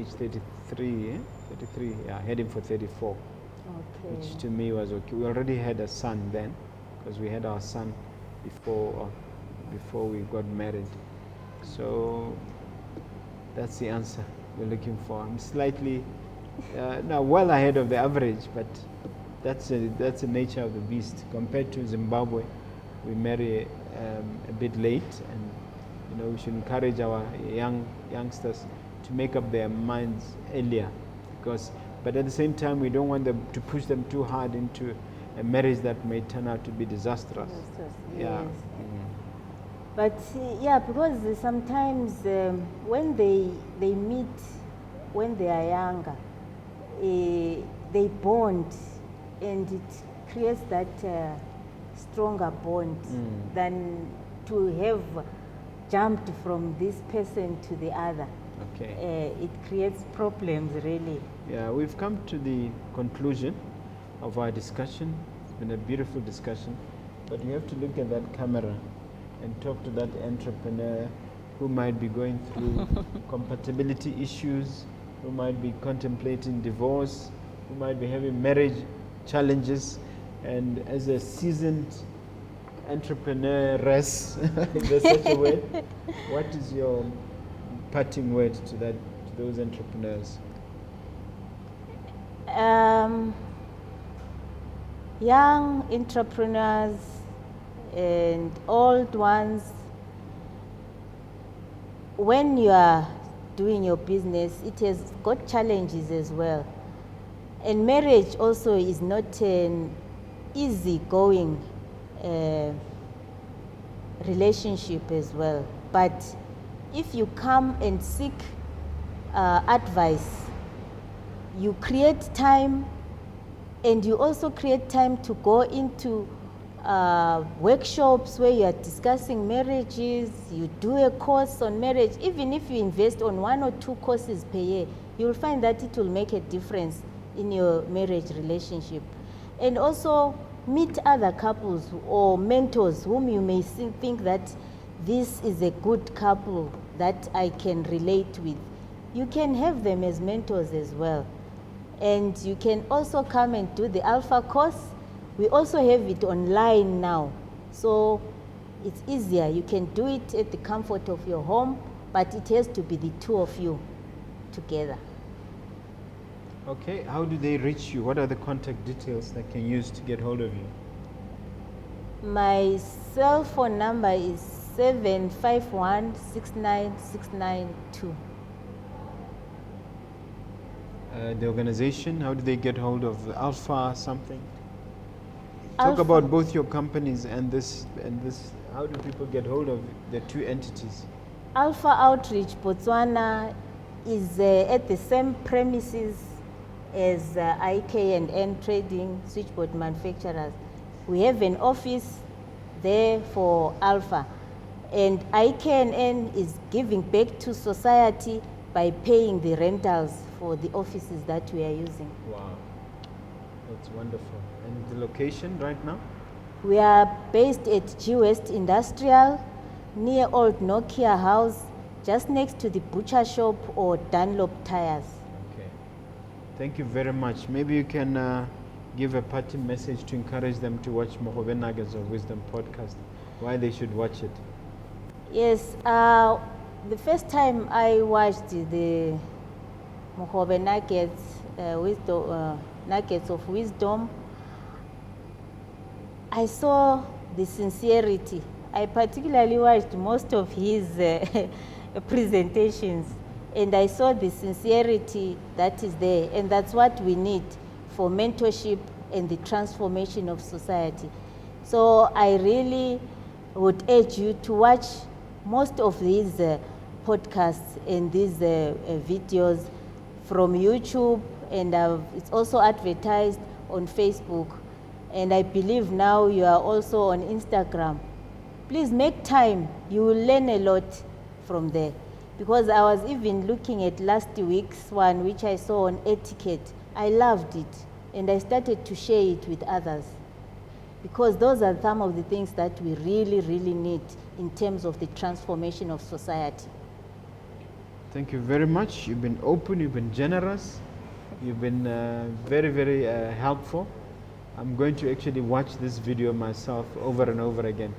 33, 33, yeah, heading for 34, Okay. which to me was okay. We already had a son then, because we had our son before we got married. So that's the answer we're looking for. I'm slightly now well ahead of the average, but that's the nature of the beast. Compared to Zimbabwe, we marry a bit late, and we should encourage our youngsters to make up their minds earlier, but at the same time we don't want them to push them too hard into a marriage that may turn out to be disastrous. Yeah. Yes. But because sometimes when they meet when they are younger, they bond, and it creates that stronger bond than to have jumped from this person to the other. Okay. It creates problems, really. Yeah, we've come to the conclusion of our discussion. It's been a beautiful discussion, but you have to look at that camera and talk to that entrepreneur who might be going through compatibility issues, who might be contemplating divorce, who might be having marriage challenges. And as a seasoned entrepreneuress, if there's such a word, what is your parting word to those entrepreneurs? Young entrepreneurs and old ones, when you are doing your business, it has got challenges as well. And marriage also is not an easy-going relationship as well. But if you come and seek advice, you create time, and you also create time to go into workshops where you are discussing marriages. You do a course on marriage. Even if you invest on 1 or 2 courses per year, you will find that it will make a difference in your marriage relationship. And also meet other couples or mentors whom you may think that this is a good couple that I can relate with. You can have them as mentors as well. And you can also come and do the Alpha course. We also have it online now, so it's easier. You can do it at the comfort of your home, but it has to be the two of you together. Okay, how do they reach you? What are the contact details they can use to get hold of you? My cell phone number is 751-69692. The organization, how do they get hold of Alpha something? Alpha. Talk about both your companies and this. How do people get hold of the two entities? Alpha Outreach Botswana is at the same premises as IK&N Trading Switchboard Manufacturers. We have an office there for Alpha, and IK&N is giving back to society by paying the rentals for the offices that we are using. Wow, that's wonderful. And the location right now? We are based at G West Industrial, near Old Nokia House, just next to the butcher shop or Dunlop Tires. Okay. Thank you very much. Maybe you can give a parting message to encourage them to watch Mogobe Nuggets of Wisdom podcast, why they should watch it. Yes, the first time I watched the Mogobe Nuggets of Wisdom, I saw the sincerity. I particularly watched most of his presentations, and I saw the sincerity that is there, and that's what we need for mentorship and the transformation of society. So I really would urge you to watch most of these podcasts and these videos from YouTube, and it's also advertised on Facebook. And I believe now you are also on Instagram. Please make time. You will learn a lot from there. Because I was even looking at last week's one, which I saw on etiquette. I loved it, and I started to share it with others. Because those are some of the things that we really, really need in terms of the transformation of society. Thank you very much. You've been open, you've been generous, you've been very, very helpful. I'm going to actually watch this video myself over and over again.